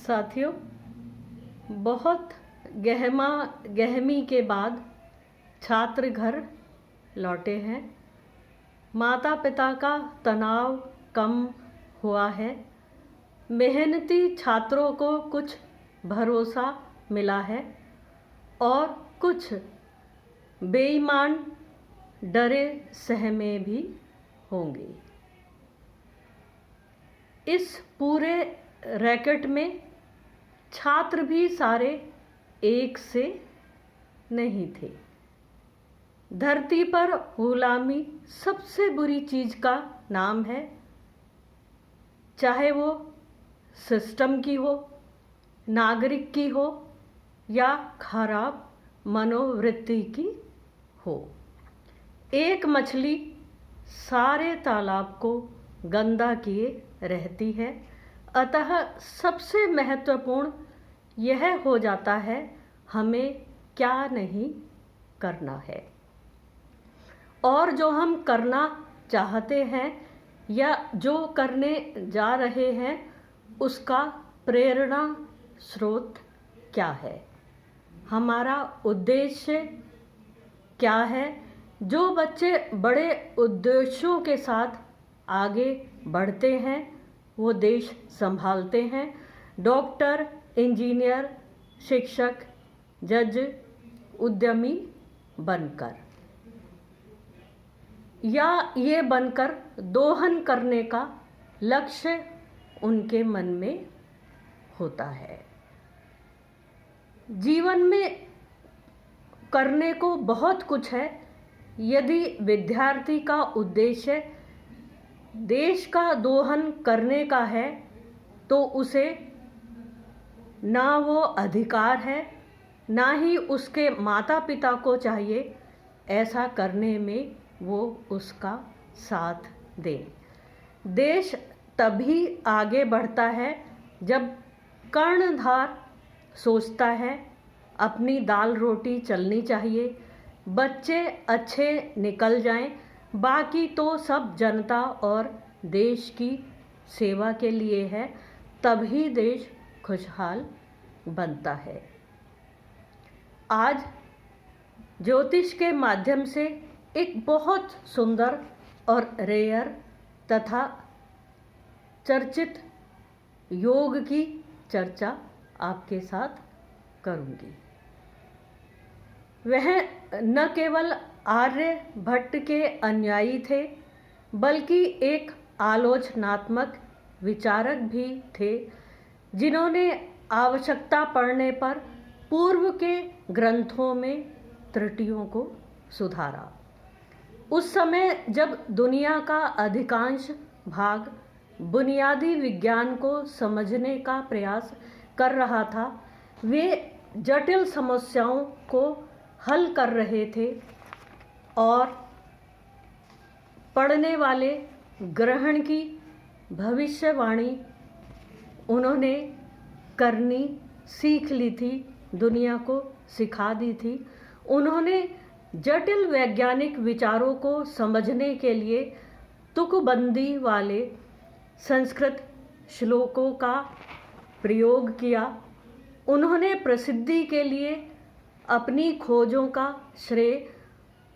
साथियों, बहुत गहमा गहमी के बाद छात्र घर लौटे हैं। माता पिता का तनाव कम हुआ है। मेहनती छात्रों को कुछ भरोसा मिला है और कुछ बेईमान डरे सहमे भी होंगे। इस पूरे रैकेट में छात्र भी सारे एक से नहीं थे। धरती पर गुलामी सबसे बुरी चीज़ का नाम है, चाहे वो सिस्टम की हो, नागरिक की हो या खराब मनोवृत्ति की हो। एक मछली सारे तालाब को गंदा किए रहती है। अतः सबसे महत्वपूर्ण यह हो जाता है हमें क्या नहीं करना है, और जो हम करना चाहते हैं या जो करने जा रहे हैं उसका प्रेरणा स्रोत क्या है, हमारा उद्देश्य क्या है। जो बच्चे बड़े उद्देश्यों के साथ आगे बढ़ते हैं वो देश संभालते हैं। डॉक्टर, इंजीनियर, शिक्षक, जज, उद्यमी बनकर या ये बनकर दोहन करने का लक्ष्य उनके मन में होता है। जीवन में करने को बहुत कुछ है। यदि विद्यार्थी का उद्देश्य देश का दोहन करने का है तो उसे ना वो अधिकार है, ना ही उसके माता पिता को चाहिए ऐसा करने में वो उसका साथ दे। देश तभी आगे बढ़ता है जब कर्णधार सोचता है अपनी दाल रोटी चलनी चाहिए, बच्चे अच्छे निकल जाएं, बाकी तो सब जनता और देश की सेवा के लिए है, तभी देश खुशहाल बनता है। आज ज्योतिष के माध्यम से एक बहुत सुंदर और रेयर तथा चर्चित योग की चर्चा आपके साथ करूंगी। वह न केवल आर्यभट्ट के अनुयायी थे बल्कि एक आलोचनात्मक विचारक भी थे, जिन्होंने आवश्यकता पड़ने पर पूर्व के ग्रंथों में त्रुटियों को सुधारा। उस समय जब दुनिया का अधिकांश भाग बुनियादी विज्ञान को समझने का प्रयास कर रहा था, वे जटिल समस्याओं को हल कर रहे थे और पढ़ने वाले ग्रहण की भविष्यवाणी उन्होंने करनी सीख ली थी, दुनिया को सिखा दी थी। उन्होंने जटिल वैज्ञानिक विचारों को समझने के लिए तुकबंदी वाले संस्कृत श्लोकों का प्रयोग किया। उन्होंने प्रसिद्धि के लिए अपनी खोजों का श्रेय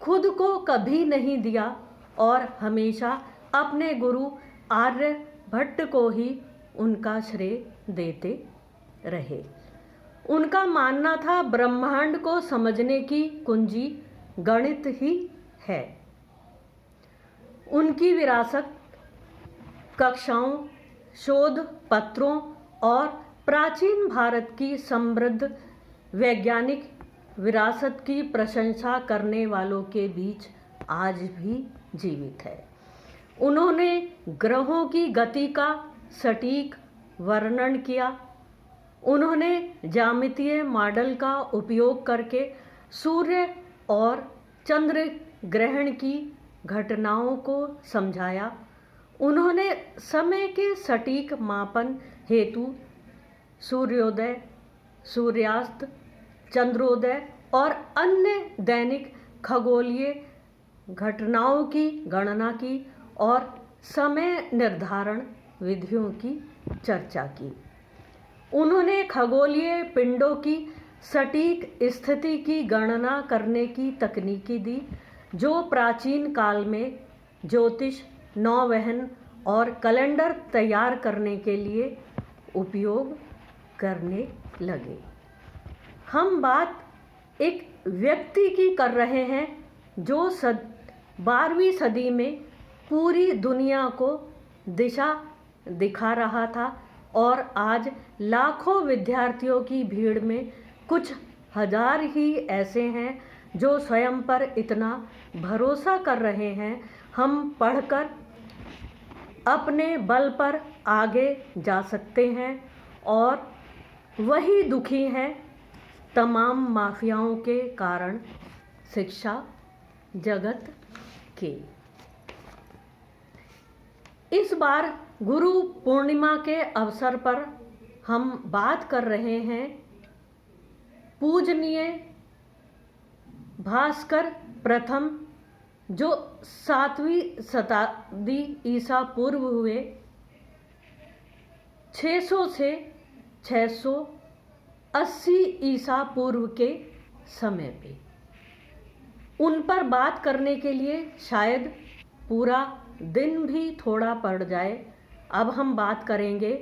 खुद को कभी नहीं दिया और हमेशा अपने गुरु आर्यभट्ट को ही उनका श्रेय देते रहे। उनका मानना था ब्रह्मांड को समझने की कुंजी गणित ही है। उनकी विरासत कक्षाओं, शोध पत्रों और प्राचीन भारत की समृद्ध वैज्ञानिक विरासत की प्रशंसा करने वालों के बीच आज भी जीवित है। उन्होंने ग्रहों की गति का सटीक वर्णन किया। उन्होंने ज्यामितीय मॉडल का उपयोग करके सूर्य और चंद्र ग्रहण की घटनाओं को समझाया। उन्होंने समय के सटीक मापन हेतु सूर्योदय, सूर्यास्त, चंद्रोदय और अन्य दैनिक खगोलीय घटनाओं की गणना की और समय निर्धारण विधियों की चर्चा की। उन्होंने खगोलीय पिंडों की सटीक स्थिति की गणना करने की तकनीकी दी, जो प्राचीन काल में ज्योतिष, नौवहन और कैलेंडर तैयार करने के लिए उपयोग करने लगे। हम बात एक व्यक्ति की कर रहे हैं जो 12वीं सदी में पूरी दुनिया को दिशा दिखा रहा था, और आज लाखों विद्यार्थियों की भीड़ में कुछ हजार ही ऐसे हैं जो स्वयं पर इतना भरोसा कर रहे हैं हम पढ़कर अपने बल पर आगे जा सकते हैं, और वही दुखी हैं तमाम माफियाओं के कारण शिक्षा जगत के। इस बार गुरु पूर्णिमा के अवसर पर हम बात कर रहे हैं पूजनीय भास्कर प्रथम, जो 7वीं शताब्दी ईसा पूर्व हुए 600 से 680 ईसा पूर्व के समय पे। उन पर बात करने के लिए शायद पूरा दिन भी थोड़ा पड़ जाए। अब हम बात करेंगे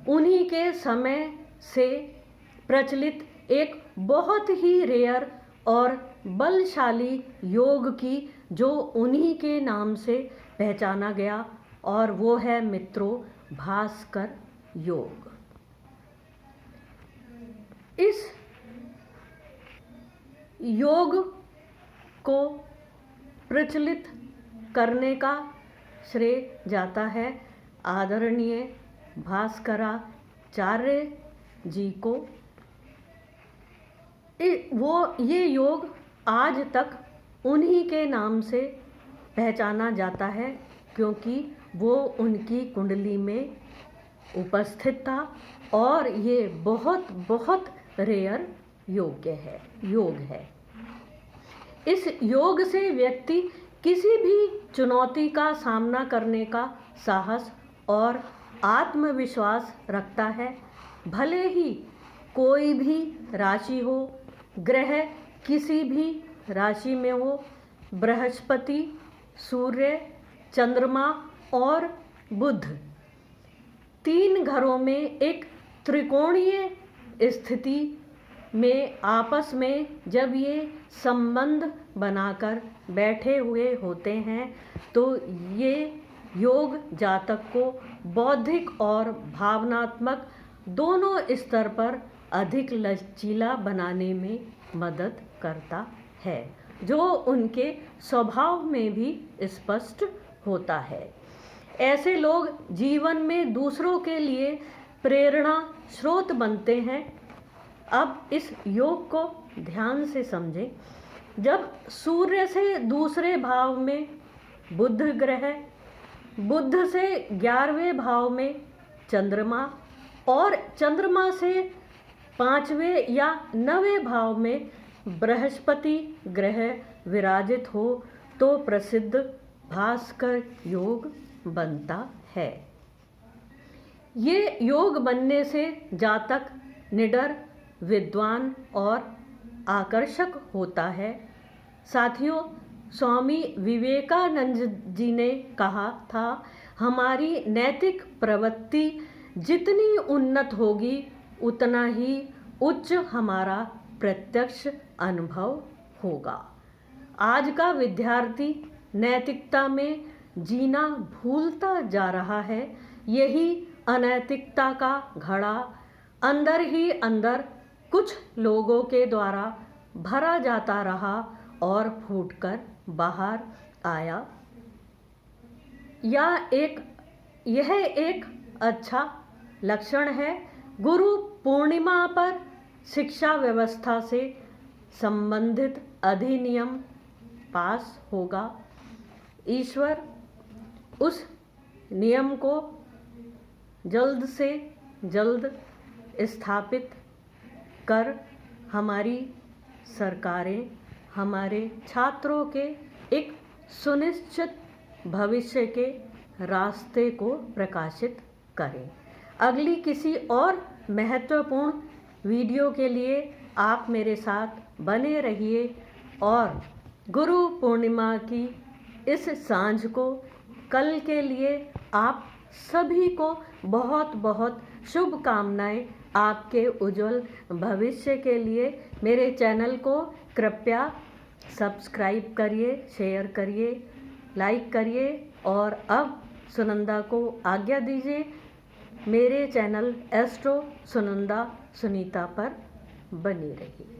उन्हीं के समय से प्रचलित एक बहुत ही रेयर और बलशाली योग की, जो उन्हीं के नाम से पहचाना गया, और वो है मित्रों भास्कर योग। इस योग को प्रचलित करने का श्रेय जाता है आदरणीय भास्कराचार्य जी को। ये योग आज तक उन्हीं के नाम से पहचाना जाता है, क्योंकि वो उनकी कुंडली में उपस्थित था, और ये बहुत बहुत रेयर योग है। इस योग से व्यक्ति किसी भी चुनौती का सामना करने का साहस और आत्मविश्वास रखता है, भले ही कोई भी राशि हो, ग्रह किसी भी राशि में हो। बृहस्पति, सूर्य, चंद्रमा और बुध 3 घरों में एक त्रिकोणीय स्थिति में आपस में जब ये संबंध बनाकर बैठे हुए होते हैं, तो ये योग जातक को बौद्धिक और भावनात्मक दोनों स्तर पर अधिक लचीला बनाने में मदद करता है, जो उनके स्वभाव में भी स्पष्ट होता है। ऐसे लोग जीवन में दूसरों के लिए प्रेरणा स्रोत बनते हैं। अब इस योग को ध्यान से समझें। जब सूर्य से दूसरे भाव में बुध ग्रह, बुध से 11वें भाव में चंद्रमा, और चंद्रमा से 5वें या 9वें भाव में बृहस्पति ग्रह विराजित हो, तो प्रसिद्ध भास्कर योग बनता है। ये योग बनने से जातक निडर, विद्वान और आकर्षक होता है। साथियों, स्वामी विवेकानंद जी ने कहा था, हमारी नैतिक प्रवृत्ति जितनी उन्नत होगी, उतना ही उच्च हमारा प्रत्यक्ष अनुभव होगा। आज का विद्यार्थी नैतिकता में जीना भूलता जा रहा है। यही अनैतिकता का घड़ा अंदर ही अंदर कुछ लोगों के द्वारा भरा जाता रहा और फूटकर बाहर आया। यह एक अच्छा लक्षण है। गुरु पूर्णिमा पर शिक्षा व्यवस्था से संबंधित अधिनियम पास होगा। ईश्वर उस नियम को जल्द से जल्द स्थापित कर हमारी सरकारें हमारे छात्रों के एक सुनिश्चित भविष्य के रास्ते को प्रकाशित करें। अगली किसी और महत्वपूर्ण वीडियो के लिए आप मेरे साथ बने रहिए और गुरु पूर्णिमा की इस सांझ को कल के लिए आप सभी को बहुत बहुत शुभकामनाएं। आपके उज्जवल भविष्य के लिए मेरे चैनल को कृपया सब्सक्राइब करिए, शेयर करिए, लाइक करिए और अब सुनंदा को आज्ञा दीजिए। मेरे चैनल एस्ट्रो सुनंदा सुनीता पर बनी रहिए।